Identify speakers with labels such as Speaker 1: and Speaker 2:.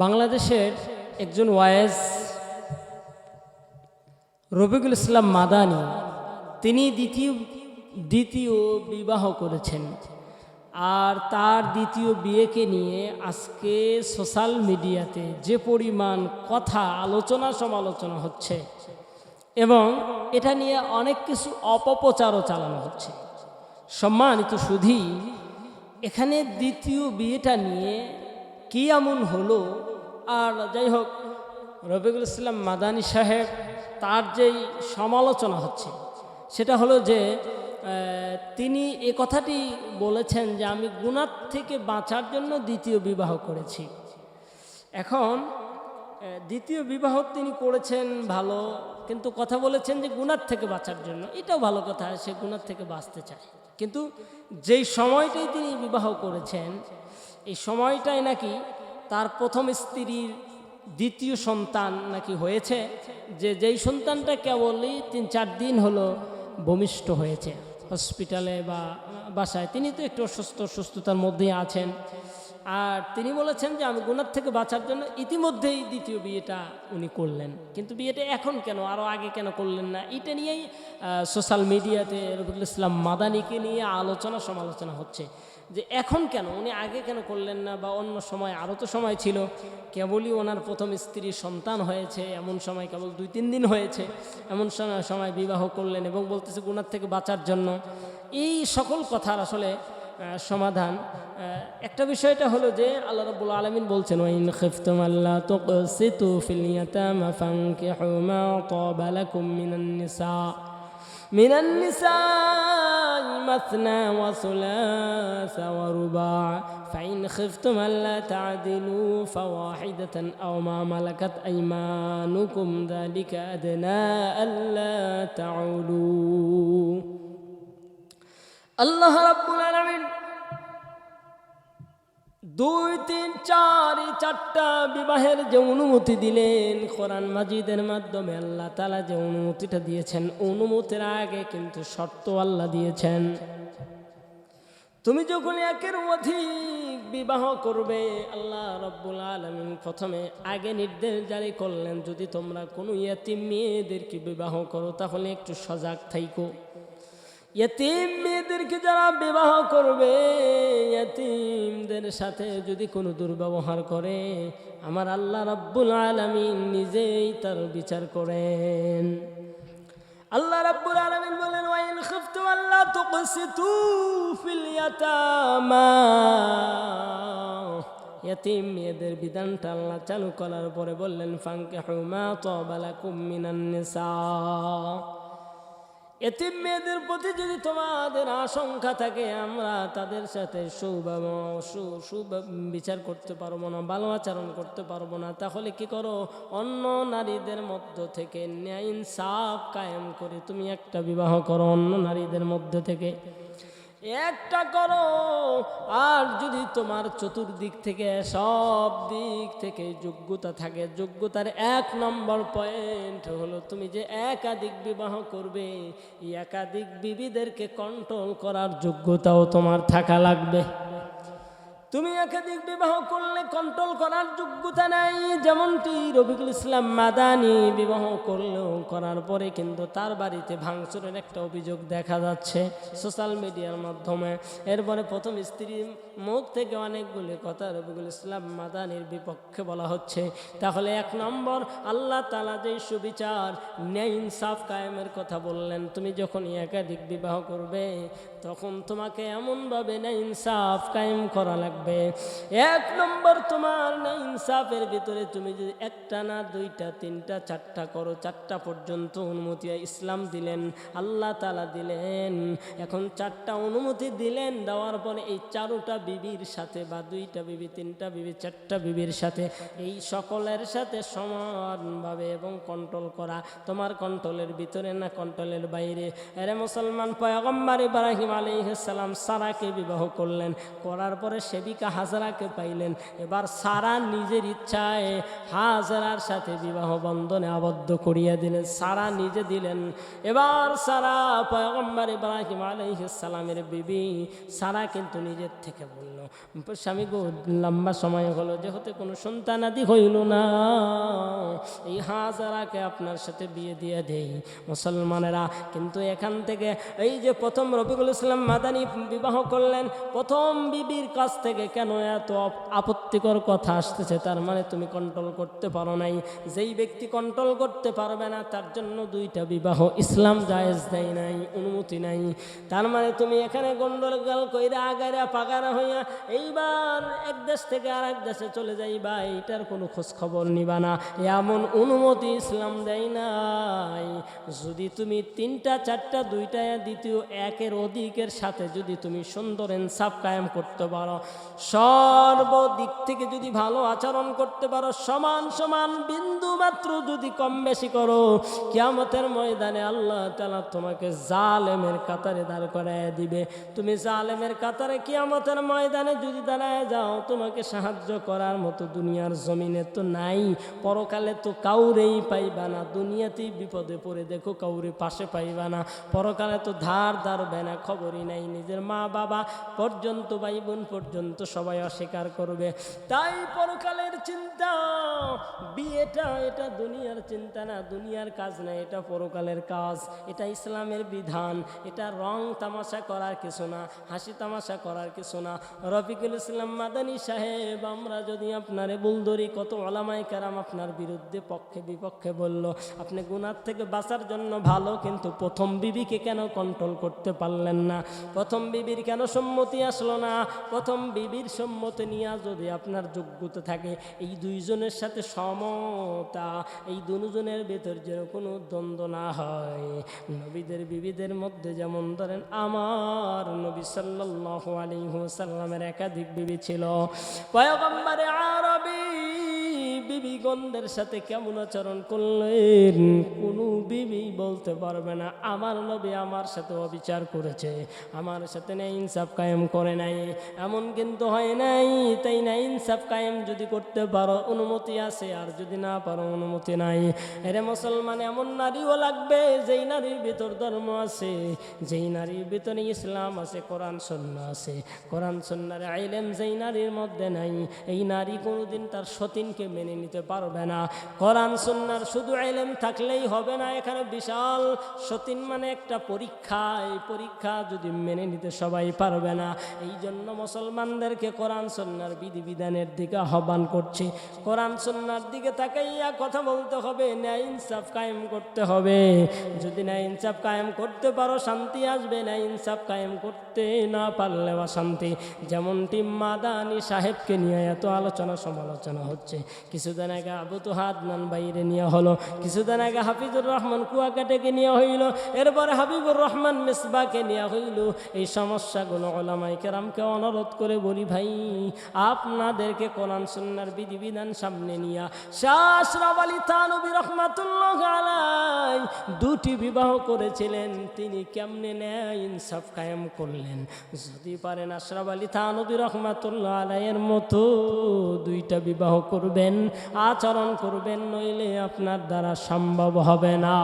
Speaker 1: বাংলাদেশের একজন ওয়াইজ রফিকুল ইসলাম মাদানী তিনি দ্বিতীয় বিবাহ করেছেন। আর তার দ্বিতীয় বিয়েকে নিয়ে আজকে সোশ্যাল মিডিয়াতে যে পরিমাণ কথা আলোচনা সমালোচনা হচ্ছে এবং এটা নিয়ে অনেক কিছু অপপ্রচারও চালানো হচ্ছে। সম্মানিত সুধী, এখানে দ্বিতীয় বিয়েটা নিয়ে কি এমন হলো? আর যাই হোক, রফিকুল ইসলাম মাদানী সাহেব তার যেই সমালোচনা হচ্ছে সেটা হলো যে তিনি এ কথাটি বলেছেন যে আমি গুনাহ থেকে বাঁচার জন্য দ্বিতীয় বিবাহ করেছি। এখন দ্বিতীয় বিবাহ তিনি করেছেন ভালো, কিন্তু কথা বলেছেন যে গুনাহ থেকে বাঁচার জন্য, এটাও ভালো কথা, সে গুনাহ থেকে বাঁচতে চায়। কিন্তু যেই সময়টাই তিনি বিবাহ করেছেন এই সময়টাই নাকি তার প্রথম স্ত্রীর দ্বিতীয় সন্তান নাকি হয়েছে, যেই সন্তানটা কেবলই 3-4 দিন হলো ভূমিষ্ঠ হয়েছে হসপিটালে বা বাসায়। তিনি তো একটু অসুস্থতার মধ্যেই আছেন। আর তিনি বলেছেন যে আমি গুনাহ থেকে বাঁচার জন্য ইতিমধ্যেই দ্বিতীয় বিয়েটা উনি করলেন, কিন্তু বিয়েটা এখন কেন, আরও আগে কেন করলেন না? এটা নিয়েই সোশ্যাল মিডিয়াতে রফিকুল ইসলাম মাদানীকে নিয়ে আলোচনা সমালোচনা হচ্ছে যে এখন কেন, উনি আগে কেন করলেন না, বা অন্য সময় আরও তো সময় ছিল। কেবলই ওনার প্রথম স্ত্রীর সন্তান হয়েছে, এমন সময় কেবল 2-3 দিন হয়েছে, এমন সময় বিবাহ করলেন এবং বলতেছে গুনাহ থেকে বাঁচার জন্য। এই সকল কথার আসলে সমাধান একটা বিষয়টা হলো যে আল্লাহ রাব্বুল আলামিন বলছেন ওয়াইন খিফতুম আল্লা তুকসিতু ফিল ইয়াতামা ফানকিহু মা তাবা লাকুম মিনান নিসা مثنى وثلاث ورباع فإن خفتم ألا تعدلوا فواحدة أو ما ملكت أيمانكم ذلك أدنى ألا تعولوا। আল্লাহ রাব্বুল আলামিন 2-3-4 বিবাহের যে অনুমতি দিলেন কোরআন মাজিদের মাধ্যমে, আল্লাহ তাআলা যে অনুমতিটা দিয়েছেন, অনুমতির আগে কিন্তু শর্ত আল্লাহ দিয়েছেন। তুমি যখন একের অধিক বিবাহ করবে, আল্লাহ রাব্বুল আলামিন প্রথমে আগে নির্দেশ জারি করলেন যদি তোমরা কোনো ইয়েতিম মেয়েদেরকে বিবাহ করো তাহলে একটু সজাগ থাইকো। ইয়েতিম মেয়েদেরকে যারা বিবাহ করবে, ইয়েতিমদের সাথে যদি কোনো দুর্ব্যবহার করে, আমার আল্লাহ রাব্বুল আলামিন নিজেই তার বিচার করেন। আল্লাহ রাব্বুল আলামিন বলেন ওয়াইন খিফতু আল্লা তুকসিতু ফিল ইয়াতামা। ইয়েতিম মেয়েদের বিধানটা আল্লাহ চালু করার পরে বললেন ফানকিহু মা তাবা লাকুম মিনান নিসা। এতিম মেয়েদের প্রতি যদি তোমাদের আশঙ্কা থাকে আমরা তাদের সাথে সুবিচার করতে পারবো না, ভালো আচরণ করতে পারবো না, তাহলে কি করো, অন্য নারীদের মধ্য থেকে ন্যায় ইনসাফ কায়েম করে তুমি একটা বিবাহ করো, অন্য নারীদের মধ্য থেকে একটা করো। আর যদি তোমার চতুর্দিক থেকে সব দিক থেকে যোগ্যতা থাকে, যোগ্যতার 1 নম্বর পয়েন্ট হলো তুমি যে একাধিক বিবাহ করবে, এই একাধিক বিবিদেরকে কন্ট্রোল করার যোগ্যতাও তোমার থাকা লাগবে। তুমি একাধিক বিবাহ করলে কন্ট্রোল করার যোগ্যতা নাই। যেমনটি রফিকুল ইসলাম মাদানী বিবাহ করলেও করার পরে কিন্তু তার বাড়িতে ভাঙচুরের একটা অভিযোগ দেখা যাচ্ছে সোশ্যাল মিডিয়ার মাধ্যমে। এরপরে প্রথম স্ত্রীর মুখ থেকে অনেকগুলি কথা রফিকুল ইসলাম মাদানীর বিপক্ষে বলা হচ্ছে। তাহলে 1 নম্বর আল্লাহ তাআলা যে সুবিচার ন্যায় ইনসাফ কায়েমের কথা বললেন, তুমি যখন একাধিক বিবাহ করবে তখন তোমাকে এমনভাবে ন্যায় ইনসাফ কায়েম করা লাগবে। 1 নম্বর তোমার ন্যায় ইনসাফের ভিতরে তুমি যদি 1টা না 2টা 3টা 4টা করো, 4টা পর্যন্ত অনুমতি ইসলাম দিলেন, আল্লাহ তাআলা দিলেন। এখন 4টা অনুমতি দিলেন, দেওয়ার পরে এই 4টা বিবির সাথে বা 2টা বিবি 3টা বিবি 4টা বিবির সাথে এই সকলের সাথে সমানভাবে এবং কন্ট্রোল করা তোমার কন্ট্রোলের ভিতরে না কন্ট্রোলের বাইরে। আরে মুসলমান, পয়গম্বর ইব্রাহিম আলাইহিস সালাম সারাকে বিবাহ করলেন, করার পরে সে সেবিকা হাজরাকে পাইলেন। এবার সারা নিজের ইচ্ছায় হাজরার সাথে বিবাহ বন্ধনে আবদ্ধ করিয়া দিলেন, সারা নিজে দিলেন। এবার সারা পয়গম্বর ইব্রাহিম আলাইহিস সালামের বিবি সারা কিন্তু নিজের থেকে বলল, স্বামী গো, লম্বা সময় হলো যেহেতু কোনো সন্তানাদি হইল না, এই হাজরাকে আপনার সাথে বিয়ে দিয়ে দেই। মুসলমানেরা কিন্তু এখান থেকে এই যে প্রথম রফিকুল ইসলাম মাদানী বিবাহ করলেন, প্রথম বিবির কাছ থেকে কেন এত আপত্তিকর কথা আসতেছে? তার মানে তুমি কন্ট্রোল করতে পারো নাই। যেই ব্যক্তি কন্ট্রোল করতে পারবে না তার জন্য দুইটা বিবাহ ইসলাম জায়েজ দেয় নাই, অনুমতি নাই। তার মানে তুমি এখানে গন্ডগোল কইরা আগারা পাগারা হইয়া এইবার এক দেশ থেকে আর এক দেশে চলে যাইবা, এইটার কোনো খোঁজ খবর নিবা না, এমন অনুমতি ইসলাম দেয় নাই। যদি তুমি তিনটা চারটা দুইটা দ্বিতীয় একের অধিকের সাথে যদি তুমি সুন্দর ইনসাফ কায়েম করতে পারো, সর্বদিক থেকে যদি ভালো আচরণ করতে পারো, সমান সমান বিন্দু মাত্র যদি কম বেশি করো, কিয়ামতের ময়দানে আল্লাহ তাআলা তোমাকে জালেমের কাতারে দাঁড় করায় দিবে। তুমি জালেমের কাতারে কিয়ামতের ময়দানে যদি দাঁড়ায় যাও, তোমাকে সাহায্য করার মতো দুনিয়ার জমিনে তো নাই, পরকালে তো কাউরেই পাইবা না। দুনিয়াতেই বিপদে পড়ে দেখো কাউরে পাশে পাইবা না, পরকালে তো ধার ধারবে না, খবরই নাই। নিজের মা বাবা পর্যন্ত, ভাই বোন পর্যন্ত সবাই অস্বীকার করবে। তাই পরকালের চিন্তা, বিয়েটা এটা দুনিয়ার চিন্তা না, দুনিয়ার কাজ না, এটা পরকালের কাজ, এটা ইসলামের বিধান। এটা রং তামাশা করার কিছু না, হাসি তামাশা করার কিছু না। রফিকুল ইসলাম মাদানী সাহেব, আমরা যদি আপনারে ভুল ধরি, কত ওলামায়ে কেরাম আপনার বিরুদ্ধে পক্ষে বিপক্ষে বলল, আপনি গুনার থেকে বাঁচার জন্য ভালো, কিন্তু প্রথম বিবিকে কেন কন্ট্রোল করতে পারলেন না? প্রথম বিবির কেন সম্মতি আসলো না? প্রথম বিবির সম্মতি নিয়ে যদি আপনার যোগ্যতা থাকে, এই দুইজনের সাথে সমতা, এই দুজনের ভেতর যেন কোনো দ্বন্দ্ব না হয়। নবীদের বিবিদের মধ্যে যেমন ধরেন আমার নবী সাল্লাল্লাহু আলাইহি ওয়াসাল্লামের একাধিক বিবি ছিল। পয়গম্বরে আরবী বিবিগণদের সাথে কেমন আচরণ করলেন, কোনো বিবি বলতে পারবে না আমার নবী আমার সাথে অবিচার করেছে, আমার সাথে না ইনসাফ কায়েম করে নাই। এমন কিন্তু হয় নাই, তাই না? ইনসাফ কায়েম যদি করতে পারো অনুমতি আছে, আর যদি না পারো অনুমতি নাই। এরে মুসলমান, এমন নারীও লাগবে যেই নারীর ভিতর ধর্ম আছে, যেই নারীর ভিতরে ইসলাম আছে, কোরআন সুন্নাহ আছে। কোরআন সুন্নাহর ইলম যেই নারীর মধ্যে নাই, এই নারী কোনোদিন তার সতীনকে মেনে নিতে পারবে না। কোরআন সুন্নাহর শুধু ইলম থাকলেই হবে না, এখানে বিশাল সতীন মানে একটা পরীক্ষা, এই পরীক্ষা যদি মেনে নিতে সবাই পারবে না। এই জন্য মুসলমানদেরকে কোরআন সুন্নাহর বিধিবিধানের দিকে আহ্বান করছি। কোরআন সুন্নাহর দিকে তাকাইয়া কথা বলতে হবে, ন্যায় ইনসাফ কায়েম করতে হবে। যদি ন্যায় ইনসাফ কায়েম করতে পারো শান্তি আসবে, ন্যায় ইনসাফ কায়েম করতে না পারলে অশান্তি। যেমনটি মাদানী সাহেবকে নিয়ে এত আলোচনা সমালোচনা হচ্ছে, কিছুদিন আগে আবু তোহা আদনান বাইরে নিয়ে হলো, কিছুদিন আগে হাফিজুর রহমান কুয়াকাটাকে নিয়ে হইল, এরপরে হাবিবুর রহমান মিসবাকে নিয়ে হইল। এই সমস্যাগুলো ওলামায়ে কেরামকে অনুরোধ করে বলি, ভাই আপনাদেরকে কোরআন সুন্নাহর বিধিবিধান সামনে নিয়া শাহ আশরাফ আলী থানভী রাহমাতুল্লাহ আলাইহি দুটি বিবাহ করেছিলেন, তিনি কেমনে ন্যায় ইনসাফ কায়েম করলেন? যদি পারেন আশরাফ আলী থানভী রাহমাতুল্লাহ আলাইহির মতো দুইটা বিবাহ করবেন, আচরণ করবেন, নইলে আপনার দ্বারা সম্ভব হবে না।